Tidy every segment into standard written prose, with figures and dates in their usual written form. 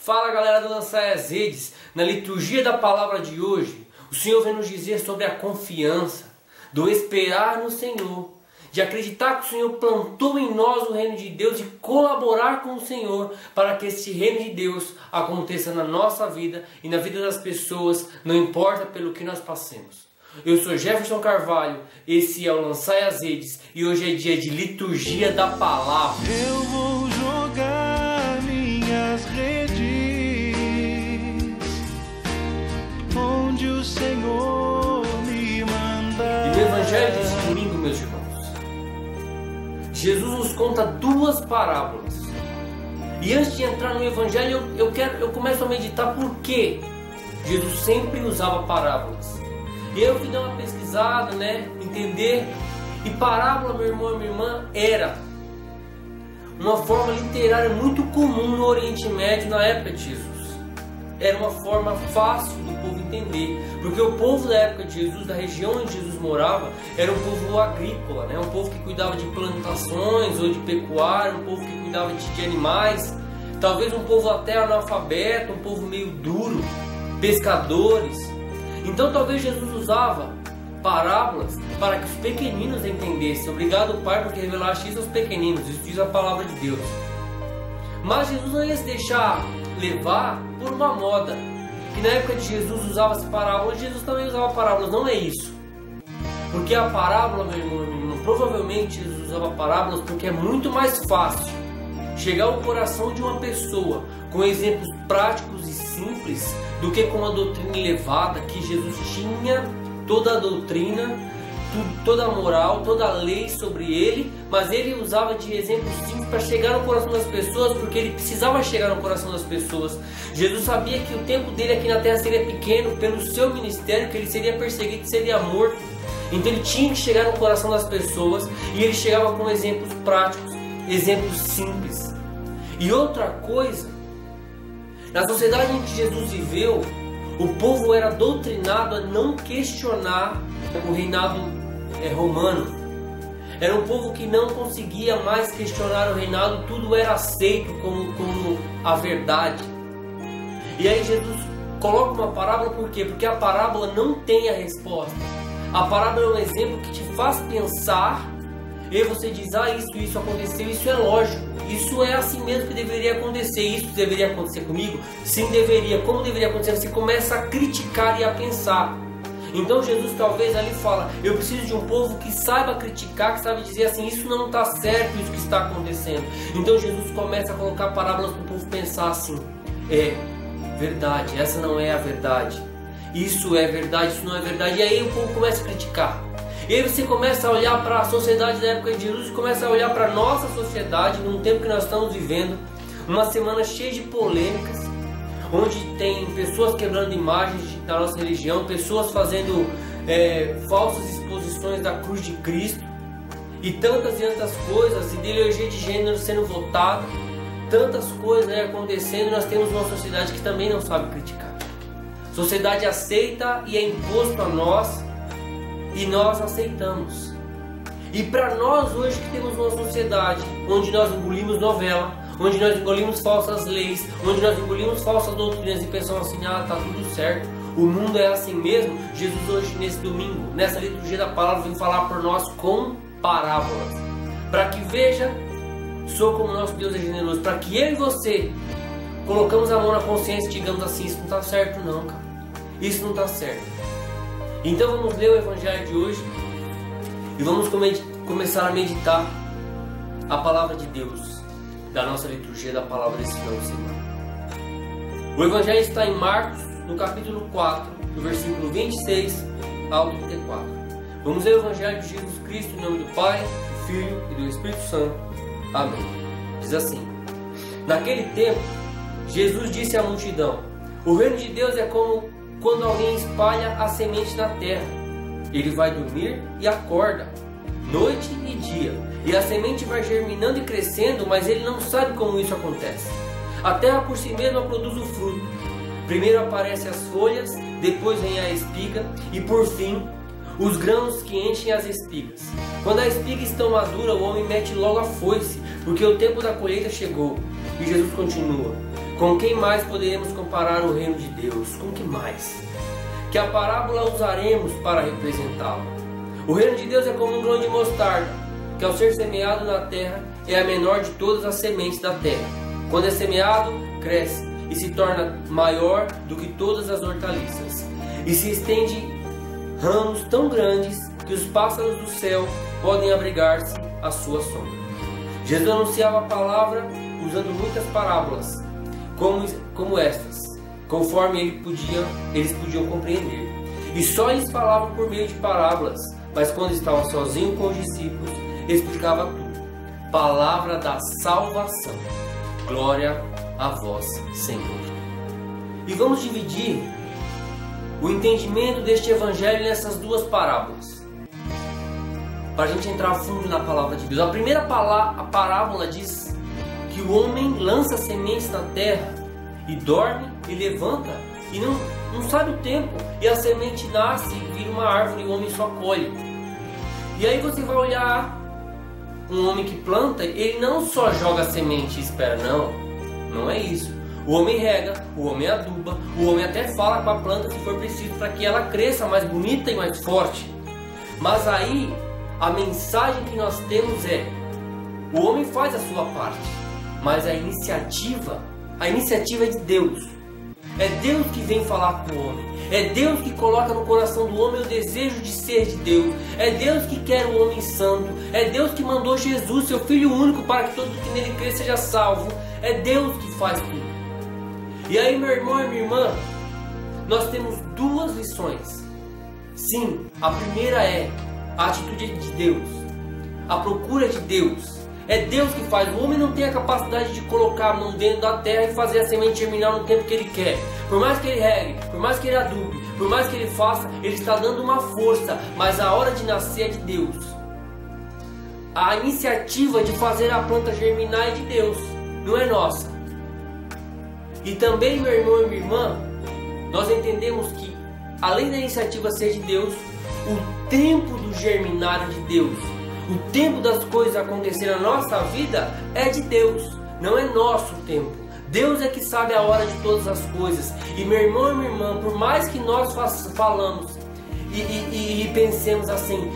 Fala galera do Lançar as Redes. Na liturgia da palavra de hoje, o Senhor vem nos dizer sobre a confiança, do esperar no Senhor, de acreditar que o Senhor plantou em nós o reino de Deus e colaborar com o Senhor para que esse reino de Deus aconteça na nossa vida e na vida das pessoas, não importa pelo que nós passemos. Eu sou Jefferson Carvalho, esse é o Lançar as Redes e hoje é dia de liturgia da palavra. Eu vou jogar minhas redes onde o Senhor me mandar. E no Evangelho desse domingo, meus irmãos, Jesus nos conta duas parábolas. E antes de entrar no Evangelho, eu começo a meditar por que Jesus sempre usava parábolas. E eu fui dar uma pesquisada, entender. E parábola, meu irmão e minha irmã, era uma forma literária muito comum no Oriente Médio na época de Jesus. Era uma forma fácil do povo entender, porque o povo da época de Jesus, da região onde Jesus morava, era um povo agrícola, um povo que cuidava de plantações ou de pecuária, um povo que cuidava de animais, talvez um povo até analfabeto, um povo meio duro, pescadores. Então talvez Jesus usava parábolas para que os pequeninos entendessem. Obrigado, Pai, porque revelaste isso aos pequeninos. Isso diz a palavra de Deus. Mas Jesus não ia se deixar levar por uma moda. Que na época de Jesus usava-se parábolas, Jesus também usava parábolas. Não é isso. Porque a parábola, meu irmão, provavelmente Jesus usava parábolas porque é muito mais fácil chegar ao coração de uma pessoa com exemplos práticos e simples do que com a doutrina elevada, que Jesus tinha toda a doutrina, toda a moral, toda a lei sobre ele, mas ele usava de exemplos simples para chegar no coração das pessoas, porque ele precisava chegar no coração das pessoas. Jesus sabia que o tempo dele aqui na terra seria pequeno pelo seu ministério, que ele seria perseguido, seria morto. Então ele tinha que chegar no coração das pessoas e ele chegava com exemplos práticos, exemplos simples. E outra coisa, na sociedade em que Jesus viveu, o povo era doutrinado a não questionar o reinado romano. Era um povo que não conseguia mais questionar o reinado, tudo era aceito como a verdade. E aí Jesus coloca uma parábola, por quê? Porque a parábola não tem a resposta. A parábola é um exemplo que te faz pensar, e você diz, isso aconteceu, isso é lógico. Isso é assim mesmo que deveria acontecer. Isso deveria acontecer comigo? Sim, deveria. Como deveria acontecer? Você começa a criticar e a pensar. Então Jesus talvez ali fala, eu preciso de um povo que saiba criticar, que saiba dizer assim, isso não está certo, isso que está acontecendo. Então Jesus começa a colocar parábolas para o povo pensar assim, é verdade, essa não é a verdade. Isso é verdade, isso não é verdade. E aí o povo começa a criticar. E aí você começa a olhar para a sociedade da época de Jesus e começa a olhar para a nossa sociedade, num tempo que nós estamos vivendo, uma semana cheia de polêmicas, onde tem pessoas quebrando imagens da nossa religião, pessoas fazendo falsas exposições da cruz de Cristo, e tantas coisas, ideologia de gênero sendo votada, tantas coisas acontecendo. Nós temos uma sociedade que também não sabe criticar. Sociedade aceita e é imposto a nós, e nós aceitamos. E para nós hoje que temos uma sociedade onde nós engolimos novela, onde nós engolimos falsas leis, onde nós engolimos falsas doutrinas e pensamos assim, tá tudo certo, o mundo é assim mesmo. Jesus hoje, nesse domingo, nessa liturgia da palavra, vem falar por nós com parábolas, para que veja só como nosso Deus é generoso, para que eu e você colocamos a mão na consciência e digamos assim, isso não está certo não, cara, isso não está certo. Então vamos ler o Evangelho de hoje e vamos começar a meditar a palavra de Deus da nossa liturgia da palavra desse final de semana. O Evangelho está em Marcos, no capítulo 4, do versículo 26 ao 34. Vamos ler o Evangelho de Jesus Cristo em nome do Pai, do Filho e do Espírito Santo. Amém. Diz assim: naquele tempo, Jesus disse à multidão: o reino de Deus é como quando alguém espalha a semente na terra. Ele vai dormir e acorda, noite e dia, e a semente vai germinando e crescendo, mas ele não sabe como isso acontece. A terra por si mesma produz o fruto. Primeiro aparecem as folhas, depois vem a espiga e por fim os grãos que enchem as espigas. Quando a espiga está madura, o homem mete logo a foice, porque o tempo da colheita chegou. E Jesus continua: Com quem mais poderemos comparar o reino de Deus? Com que mais? Que a parábola usaremos para representá-lo. O reino de Deus é como um grão de mostarda, que ao ser semeado na terra é a menor de todas as sementes da terra. Quando é semeado, cresce e se torna maior do que todas as hortaliças, e se estende ramos tão grandes que os pássaros do céu podem abrigar-se à sua sombra. Jesus anunciava a palavra usando muitas parábolas, como estas, conforme eles podiam compreender. E só lhes falava por meio de parábolas, mas quando estava sozinho com os discípulos, explicava tudo. Palavra da salvação. Glória a vós, Senhor. E vamos dividir o entendimento deste evangelho nessas duas parábolas, para a gente entrar a fundo na palavra de Deus. A primeira parábola diz que o homem lança sementes na terra e dorme e levanta e não sabe o tempo, e a semente nasce e vira uma árvore e o homem só colhe. E aí você vai olhar um homem que planta, ele não só joga a semente e espera, não é isso. O homem rega, o homem aduba, o homem até fala com a planta se for preciso para que ela cresça mais bonita e mais forte. Mas aí a mensagem que nós temos é: o homem faz a sua parte, mas a iniciativa é de Deus. É Deus que vem falar com o homem. É Deus que coloca no coração do homem o desejo de ser de Deus. É Deus que quer o homem santo. É Deus que mandou Jesus, seu Filho único, para que todo que nele crê seja salvo. É Deus que faz tudo. E aí, meu irmão e minha irmã, nós temos duas lições. Sim, a primeira é a atitude de Deus, a procura de Deus. É Deus que faz. O homem não tem a capacidade de colocar a mão dentro da terra e fazer a semente germinar no tempo que ele quer. Por mais que ele regue, por mais que ele adube, por mais que ele faça, ele está dando uma força. Mas a hora de nascer é de Deus. A iniciativa de fazer a planta germinar é de Deus, não é nossa. E também, meu irmão e minha irmã, nós entendemos que, além da iniciativa ser de Deus, o tempo do germinar é de Deus. O tempo das coisas acontecerem na nossa vida é de Deus, não é nosso tempo. Deus é que sabe a hora de todas as coisas. E meu irmão e minha irmã, por mais que nós falamos e pensemos assim,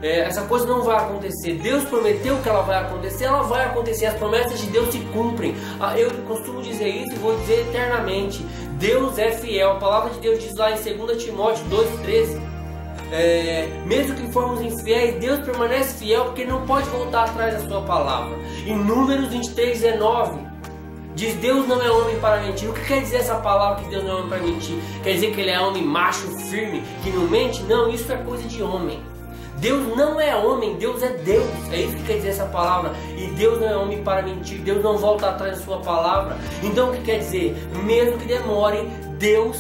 essa coisa não vai acontecer, Deus prometeu que ela vai acontecer, as promessas de Deus se cumprem. Eu costumo dizer isso e vou dizer eternamente: Deus é fiel. A palavra de Deus diz lá em 2 Timóteo 2,13, mesmo que formos infiéis, Deus permanece fiel, porque Ele não pode voltar atrás da sua palavra. Em Números 23:19 diz: Deus não é homem para mentir. O que quer dizer essa palavra, que Deus não é homem para mentir? Quer dizer que Ele é homem macho, firme, que não mente? Não, isso é coisa de homem. Deus não é homem, Deus é Deus. É isso que quer dizer essa palavra. E Deus não é homem para mentir, Deus não volta atrás da sua palavra. Então o que quer dizer? Mesmo que demore, Deus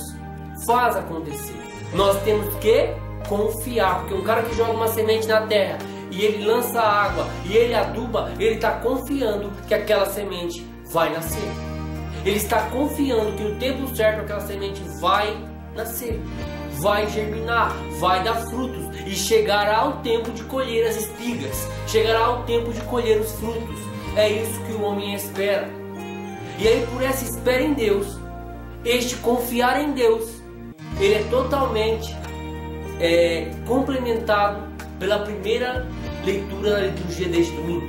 faz acontecer. Nós temos que confiar, porque um cara que joga uma semente na terra e ele lança água e ele aduba, ele está confiando que aquela semente vai nascer. Ele está confiando que no tempo certo aquela semente vai nascer, vai germinar, vai dar frutos, e chegará o tempo de colher as espigas, chegará o tempo de colher os frutos. É isso que o homem espera. E aí, por essa espera em Deus, este confiar em Deus, ele é totalmente complementado pela primeira leitura da liturgia deste domingo.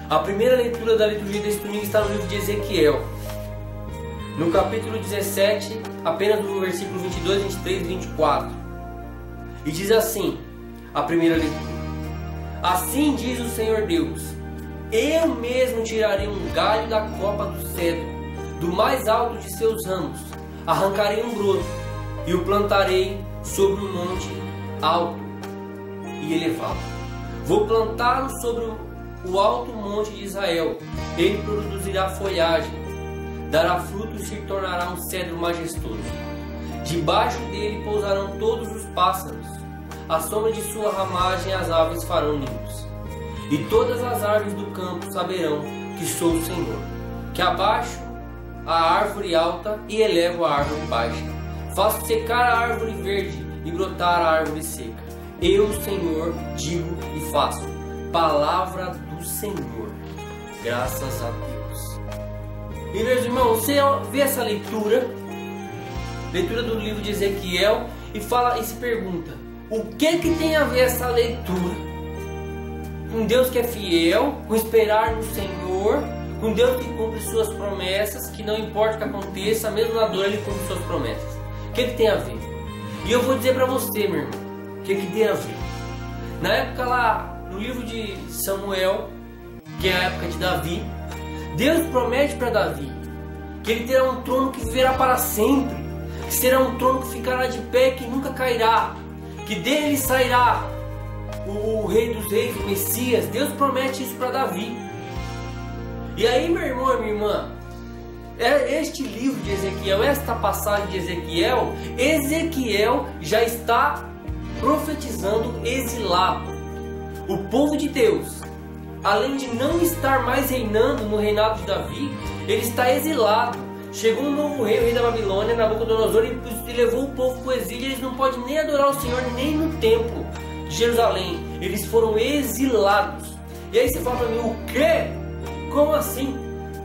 A primeira leitura da liturgia deste domingo está no livro de Ezequiel, no capítulo 17, apenas no versículo 22, 23 e 24. E diz assim, a primeira leitura: Assim diz o Senhor Deus: Eu mesmo tirarei um galho da copa do cedro, do mais alto de seus ramos, arrancarei um broto e o plantarei sobre um monte alto e elevado. Vou plantá-lo sobre o alto monte de Israel. Ele produzirá folhagem, dará frutos e se tornará um cedro majestoso. Debaixo dele pousarão todos os pássaros. À sombra de sua ramagem as aves farão ninhos. E todas as árvores do campo saberão que sou o Senhor, que abaixo a árvore alta e elevo a árvore baixa. Faço secar a árvore verde e brotar a árvore seca. Eu, Senhor, digo e faço. Palavra do Senhor. Graças a Deus. E meus irmãos, você vê essa leitura do livro de Ezequiel e fala e se pergunta: o que tem a ver essa leitura com Deus que é fiel, com esperar no Senhor, com Deus que cumpre suas promessas, que não importa o que aconteça, mesmo na dor ele cumpre suas promessas? O que tem a ver? E eu vou dizer para você, meu irmão, o que tem a ver. Na época lá, no livro de Samuel, que é a época de Davi, Deus promete para Davi que ele terá um trono que viverá para sempre, que será um trono que ficará de pé, que nunca cairá, que dele sairá o Rei dos Reis, o Messias. Deus promete isso para Davi. E aí, meu irmão e minha irmã, este livro de Ezequiel, esta passagem de Ezequiel já está profetizando exilado. O povo de Deus, além de não estar mais reinando no reinado de Davi, ele está exilado. Chegou um novo rei, o rei da Babilônia, Nabucodonosor, e levou o povo para o exílio. Eles não podem nem adorar o Senhor, nem no templo de Jerusalém. Eles foram exilados. E aí você fala para mim, o quê? Como assim?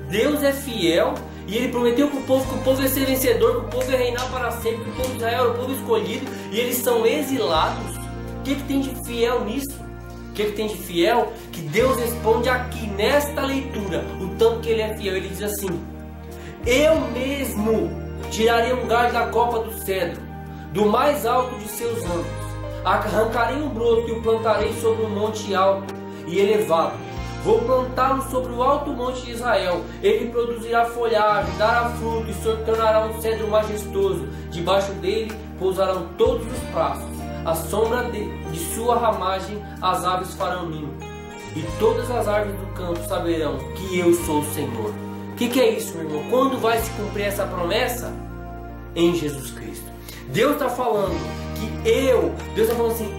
Deus é fiel e ele prometeu para o povo que o povo ia ser vencedor, que o povo ia reinar para sempre, que o povo de Israel era o povo escolhido, e eles são exilados. O que tem de fiel nisso? O que tem de fiel? Que Deus responde aqui nesta leitura o tanto que ele é fiel. Ele diz assim: eu mesmo tirarei um galho da copa do cedro, do mais alto de seus ramos, arrancarei um broto e o plantarei sobre um monte alto e elevado. Vou plantá-lo sobre o alto monte de Israel. Ele produzirá folhagem, dará fruto e se tornará um cedro majestoso. Debaixo dele pousarão todos os pastos. À sombra de sua ramagem as aves farão ninho. E todas as árvores do campo saberão que eu sou o Senhor. O que é isso, meu irmão? Quando vai se cumprir essa promessa? Em Jesus Cristo. Deus está falando que Deus está falando assim,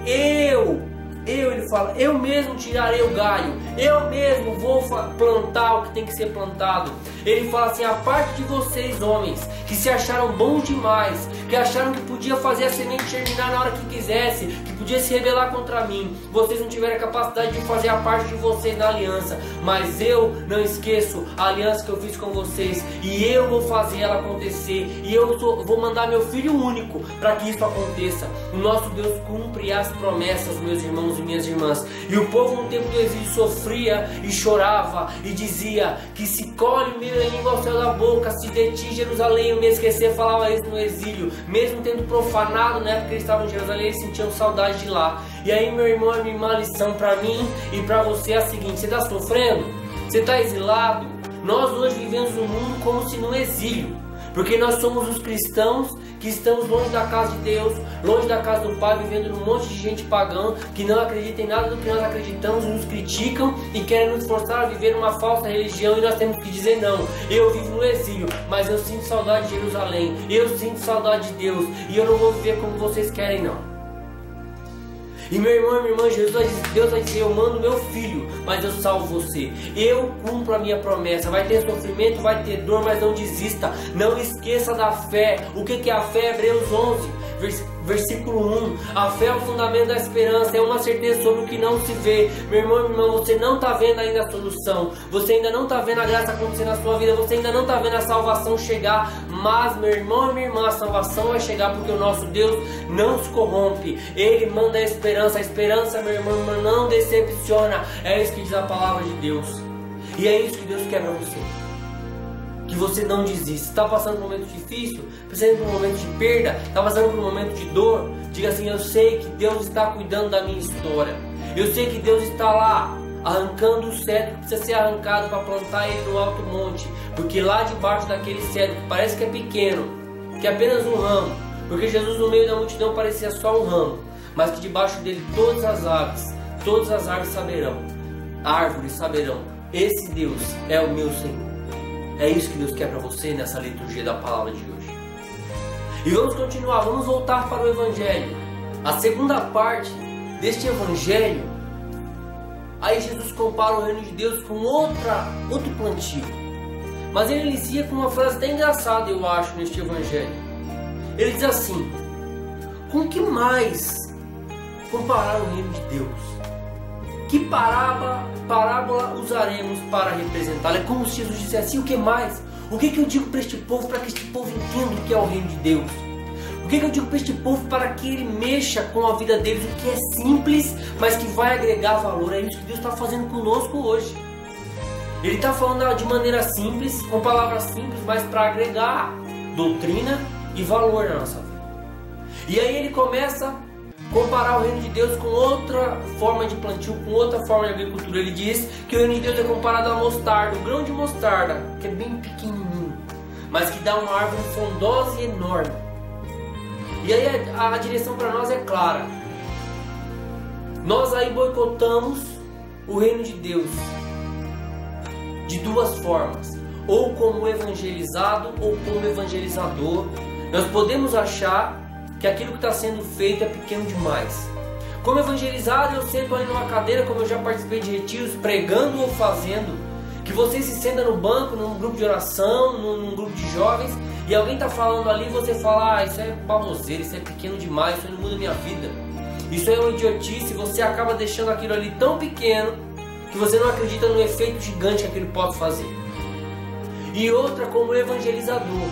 ele fala, eu mesmo tirarei o galho, eu mesmo vou plantar o que tem que ser plantado. Ele fala assim, a parte de vocês homens, que se acharam bons demais, que acharam que podia fazer a semente germinar na hora que quisesse, que podia se rebelar contra mim, vocês não tiveram a capacidade de fazer a parte de vocês na aliança, mas eu não esqueço a aliança que eu fiz com vocês, e eu vou fazer ela acontecer, e vou mandar meu Filho único para que isso aconteça. O nosso Deus cumpre as promessas, meus irmãos e minhas irmãs. E o povo no tempo do exílio sofria e chorava e dizia que se colhe minha língua ao céu da boca, se de ti Jerusalém eu me esquecer. Falava isso no exílio, mesmo tendo profanado na época que eles estavam em Jerusalém, eles sentiam saudade de lá. E aí, meu irmão e minha irmã, a lição para mim e para você é a seguinte: você está sofrendo? Você está exilado? Nós hoje vivemos no mundo como se no exílio, porque nós somos os cristãos que estamos longe da casa de Deus, longe da casa do Pai, vivendo num monte de gente pagã, que não acredita em nada do que nós acreditamos, nos criticam e querem nos forçar a viver uma falsa religião, e nós temos que dizer não. Eu vivo no exílio, mas eu sinto saudade de Jerusalém, eu sinto saudade de Deus, e eu não vou viver como vocês querem não. E meu irmão e minha irmã, Deus vai dizer, eu mando meu filho, mas eu salvo você. Eu cumpro a minha promessa. Vai ter sofrimento, vai ter dor, mas não desista. Não esqueça da fé. O que é a fé? Hebreus 11, versículo 1. A fé é o fundamento da esperança, é uma certeza sobre o que não se vê. Meu irmão e minha irmã, você não está vendo ainda a solução. Você ainda não está vendo a graça acontecer na sua vida. Você ainda não está vendo a salvação chegar. Mas, meu irmão e minha irmã, a salvação vai chegar, porque o nosso Deus não se corrompe. Ele manda a esperança. A esperança, meu irmão e minha irmã, não decepciona. É isso que diz a palavra de Deus. E é isso que Deus quer para você. Que você não desista. Está passando por um momento difícil, passando por um momento de perda, está passando por um momento de dor, diga assim: eu sei que Deus está cuidando da minha história. Eu sei que Deus está lá arrancando o cedro que precisa ser arrancado para plantar ele no alto monte, porque lá debaixo daquele cedro que parece que é pequeno, que é apenas um ramo, porque Jesus no meio da multidão parecia só um ramo, mas que debaixo dele todas as árvores saberão, esse Deus é o meu Senhor. É isso que Deus quer para você nessa liturgia da palavra de hoje. E vamos continuar, vamos voltar para o Evangelho. A segunda parte deste Evangelho, aí Jesus compara o reino de Deus com outro plantio. Mas ele inicia com uma frase até engraçada, eu acho, neste Evangelho. Ele diz assim: com que mais comparar o reino de Deus? Que parábola usaremos para representá-la? É como se Jesus dissesse assim: o que mais? O que eu digo para este povo, para que este povo entenda o que é o reino de Deus? O que eu digo para este povo para que ele mexa com a vida deles, o que é simples, mas que vai agregar valor? É isso que Deus está fazendo conosco hoje. Ele está falando de maneira simples, com palavras simples, mas para agregar doutrina e valor na nossa vida. E aí ele começa a comparar o reino de Deus com outra forma de plantio, com outra forma de agricultura. Ele diz que o reino de Deus é comparado à mostarda, o grão de mostarda, que é bem pequenininho, mas que dá uma árvore frondosa e enorme. E aí a direção para nós é clara. Nós aí boicotamos o reino de Deus de duas formas, ou como evangelizado ou como evangelizador. Nós podemos achar que aquilo que está sendo feito é pequeno demais. Como evangelizado, eu sento ali numa cadeira, como eu já participei de retiros, pregando ou fazendo, que você se senta no banco, num grupo de oração, num grupo de jovens, e alguém está falando ali e você fala, isso é baboseira, isso é pequeno demais, isso não muda a minha vida, isso é uma idiotice. Você acaba deixando aquilo ali tão pequeno que você não acredita no efeito gigante que aquilo pode fazer. E outra como evangelizador.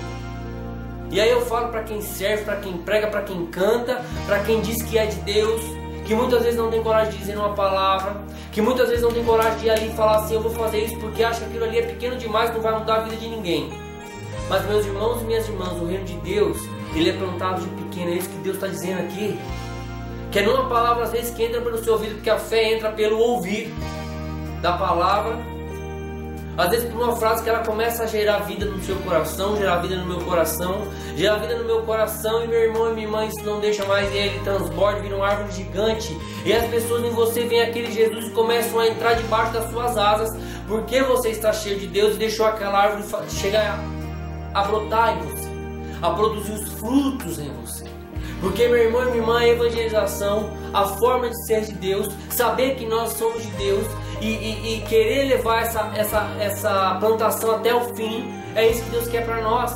E aí eu falo para quem serve, para quem prega, para quem canta, para quem diz que é de Deus, que muitas vezes não tem coragem de dizer uma palavra, que muitas vezes não tem coragem de ir ali e falar assim, eu vou fazer isso porque acha que aquilo ali é pequeno demais, não vai mudar a vida de ninguém. Mas meus irmãos e minhas irmãs, o reino de Deus, ele é plantado de pequeno. É isso que Deus está dizendo aqui. Que é numa palavra às vezes que entra pelo seu ouvido, porque a fé entra pelo ouvir da palavra, às vezes por uma frase que ela começa a gerar vida no seu coração, gerar vida no meu coração, gerar vida no meu coração, e meu irmão e minha irmã, isso não deixa mais, ele transborda, vira uma árvore gigante, e as pessoas em você veem aquele Jesus e começam a entrar debaixo das suas asas, porque você está cheio de Deus e deixou aquela árvore chegar a brotar em você, a produzir os frutos em você. Porque, meu irmão e minha irmã, a evangelização, a forma de ser de Deus, saber que nós somos de Deus e querer levar essa plantação até o fim, é isso que Deus quer para nós.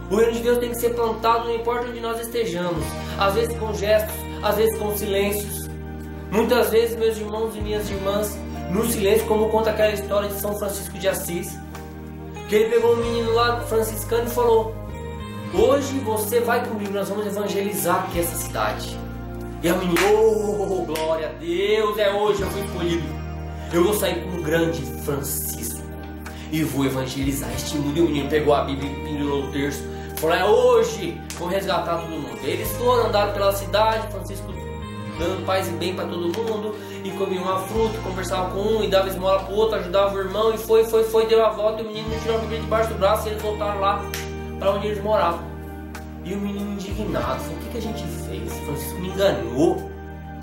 O reino de Deus tem que ser plantado, não importa onde nós estejamos, às vezes com gestos, às vezes com silêncios, muitas vezes, meus irmãos e minhas irmãs, no silêncio, como conta aquela história de São Francisco de Assis, que ele pegou um menino lá franciscano e falou, hoje você vai comigo, nós vamos evangelizar aqui essa cidade. E a menina, oh, glória a Deus, é hoje, eu fui escolhido. Eu vou sair com o grande Francisco e vou evangelizar este mundo. E o menino pegou a Bíblia e pendurou o terço, falou, é hoje, vamos resgatar todo mundo. Eles foram, andaram pela cidade, Francisco dando paz e bem para todo mundo, e comia uma fruta, conversava com um, e dava esmola para o outro, ajudava o irmão, e foi, deu a volta, e o menino tirou a Bíblia debaixo do braço, e eles voltaram lá para onde eles moravam. E o menino indignado, falou, o que a gente fez? Francisco me enganou.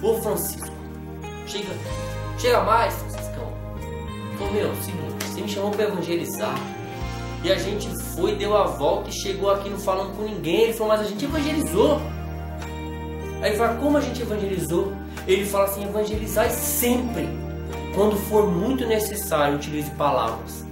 Ô Francisco, chega mais, Franciscão. Falou, meu, seguinte, você me chamou para evangelizar, e a gente foi, deu a volta e chegou aqui não falando com ninguém. Ele falou, mas a gente evangelizou. Aí ele fala, como a gente evangelizou? Ele fala assim, evangelizar sempre, quando for muito necessário, utilize palavras.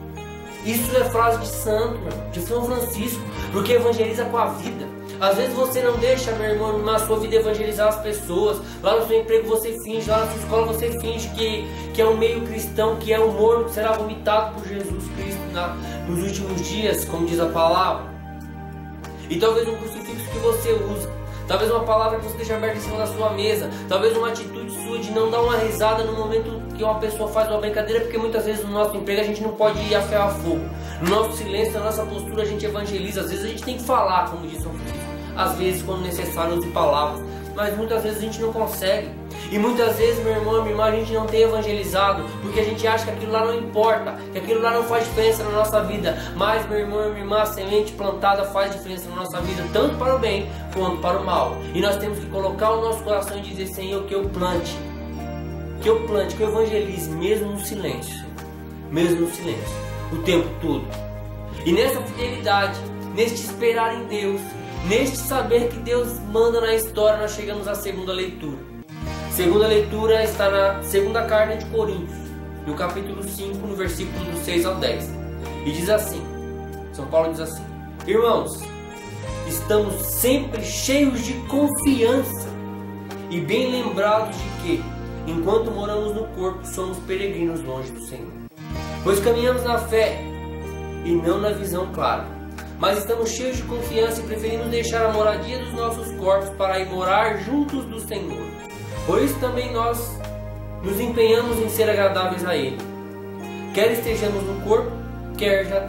Isso é frase de santo, de São Francisco, porque evangeliza com a vida. Às vezes você não deixa, meu irmão, na sua vida evangelizar as pessoas. Lá no seu emprego você finge, lá na sua escola você finge que é um meio cristão, que é um morno que será vomitado por Jesus Cristo nos últimos dias, como diz a palavra. E talvez um crucifixo que você usa, talvez uma palavra que você deixa aberta em cima da sua mesa, talvez uma atitude sua de não dar uma risada no momento que uma pessoa faz uma brincadeira, porque muitas vezes no nosso emprego a gente não pode ir a ferro a fogo. No nosso silêncio, na nossa postura a gente evangeliza. Às vezes a gente tem que falar, como diz São Francisco, às vezes quando necessário use palavras, mas muitas vezes a gente não consegue. E muitas vezes, meu irmão e minha irmã, a gente não tem evangelizado, porque a gente acha que aquilo lá não importa, que aquilo lá não faz diferença na nossa vida. Mas, meu irmão e minha irmã, a semente plantada faz diferença na nossa vida, tanto para o bem quanto para o mal. E nós temos que colocar o nosso coração e dizer, Senhor, que eu plante, que eu evangelize, mesmo no silêncio, o tempo todo. E nessa fidelidade, neste esperar em Deus, neste saber que Deus manda na história, nós chegamos à segunda leitura. Segunda leitura está na segunda carta de Coríntios, no capítulo 5, no versículo do 6 ao 10. E diz assim, São Paulo diz assim, irmãos, estamos sempre cheios de confiança e bem lembrados de que, enquanto moramos no corpo, somos peregrinos longe do Senhor. Pois caminhamos na fé, e não na visão clara. Mas estamos cheios de confiança e preferimos deixar a moradia dos nossos corpos para ir morar juntos do Senhor. Por isso também nós nos empenhamos em ser agradáveis a Ele. Quer estejamos no corpo, quer já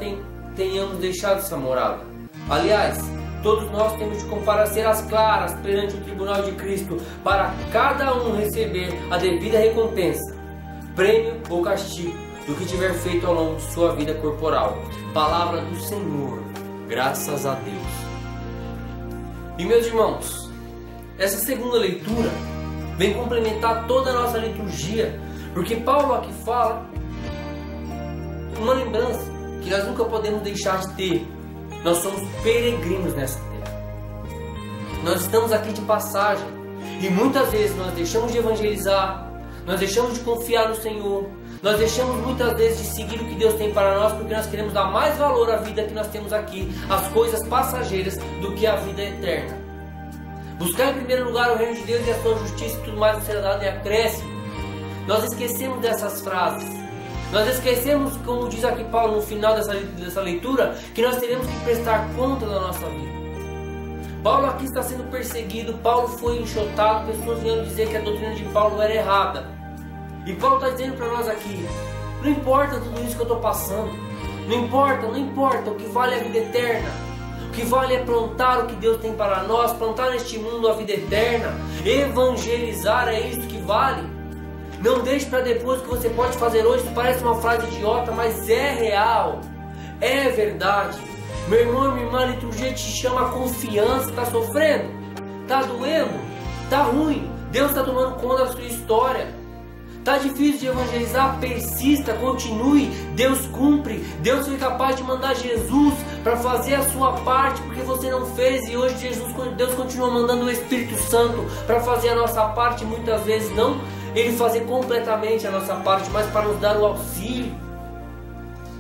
tenhamos deixado essa morada. Aliás, todos nós temos de comparecer às claras perante o tribunal de Cristo, para cada um receber a devida recompensa, prêmio ou castigo, do que tiver feito ao longo de sua vida corporal. Palavra do Senhor, graças a Deus. E meus irmãos, essa segunda leitura vem complementar toda a nossa liturgia, porque Paulo aqui fala uma lembrança que nós nunca podemos deixar de ter. Nós somos peregrinos nessa terra. Nós estamos aqui de passagem e muitas vezes nós deixamos de evangelizar, nós deixamos de confiar no Senhor, nós deixamos muitas vezes de seguir o que Deus tem para nós, porque nós queremos dar mais valor à vida que nós temos aqui, às coisas passageiras, do que à vida eterna. Buscar em primeiro lugar o reino de Deus e a sua justiça, e tudo mais será dado em acréscimo. Nós esquecemos dessas frases. Nós esquecemos, como diz aqui Paulo no final dessa leitura, que nós teremos que prestar conta da nossa vida. Paulo aqui está sendo perseguido, Paulo foi enxotado, pessoas vinham dizer que a doutrina de Paulo era errada. E Paulo está dizendo para nós aqui, não importa tudo isso que eu estou passando, não importa, o que vale é a vida eterna. O que vale é plantar o que Deus tem para nós, plantar neste mundo a vida eterna, evangelizar, é isso que vale. Não deixe para depois o que você pode fazer hoje. Parece uma frase idiota, mas é real, é verdade. Meu irmão e minha irmã, a liturgia te chama a confiança. Está sofrendo? Está doendo? Está ruim? Deus está tomando conta da sua história. Está difícil de evangelizar? Persista, continue. Deus cumpre. Deus foi capaz de mandar Jesus para fazer a sua parte, porque você não fez. E hoje Deus continua mandando o Espírito Santo para fazer a nossa parte. Muitas vezes não Ele fazer completamente a nossa parte, mas para nos dar o auxílio,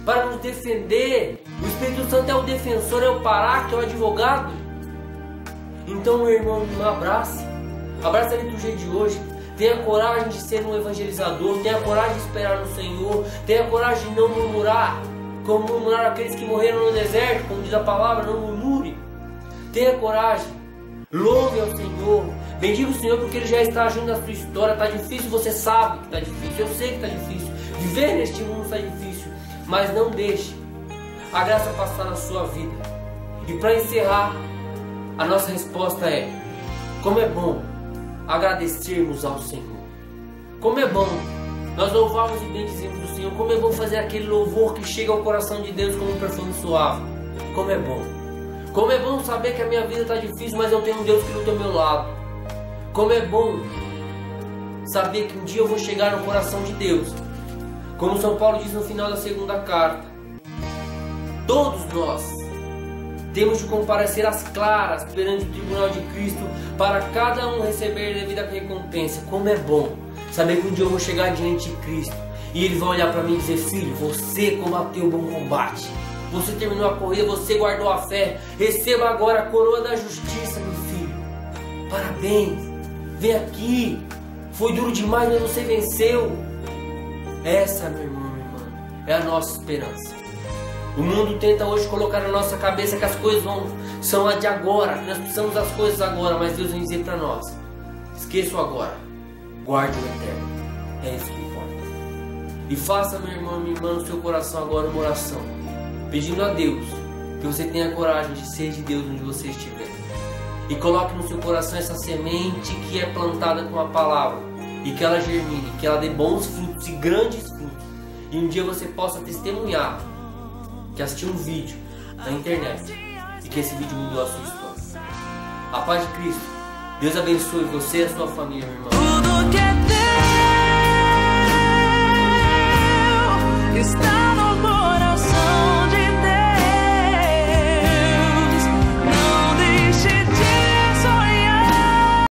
para nos defender. O Espírito Santo é o defensor, é o paráclito, é o advogado. Então, meu irmão, me abrace a liturgia de hoje. Tenha coragem de ser um evangelizador, tenha coragem de esperar no Senhor, tenha coragem de não murmurar, como murmuraram aqueles que morreram no deserto, como diz a palavra, não murmure. Tenha coragem, louve ao Senhor, bendiga o Senhor, porque Ele já está agindo na sua história. Está difícil, você sabe que está difícil, eu sei que está difícil, viver neste mundo está difícil, mas não deixe a graça passar na sua vida. E para encerrar, a nossa resposta é: como é bom agradecermos ao Senhor. Como é bom nós louvarmos e bendizemos o Senhor. Como é bom fazer aquele louvor que chega ao coração de Deus como um perfume suave. Como é bom. Como é bom saber que a minha vida está difícil, mas eu tenho um Deus que luta ao meu lado. Como é bom saber que um dia eu vou chegar no coração de Deus. Como São Paulo diz no final da segunda carta, todos nós temos de comparecer às claras perante o tribunal de Cristo, para cada um receber a devida recompensa. Como é bom saber que um dia eu vou chegar diante de Cristo e Ele vai olhar para mim e dizer: filho, você combateu o bom combate, você terminou a corrida, você guardou a fé, receba agora a coroa da justiça, meu filho. Parabéns, vem aqui, foi duro demais, mas você venceu. Essa, meu irmão, minha irmã, é a nossa esperança. O mundo tenta hoje colocar na nossa cabeça que as coisas são a de agora, que nós precisamos das coisas agora, mas Deus vem dizer para nós: esqueça o agora, guarde o eterno. É isso que importa. E faça, meu irmão e minha irmã, no seu coração agora uma oração, pedindo a Deus que você tenha coragem de ser de Deus onde você estiver. E coloque no seu coração essa semente que é plantada com a palavra, e que ela germine, que ela dê bons frutos e grandes frutos. E um dia você possa testemunhar que assistiu um vídeo na internet e que esse vídeo mudou a sua história. A paz de Cristo. Deus abençoe você e a sua família, meu irmão.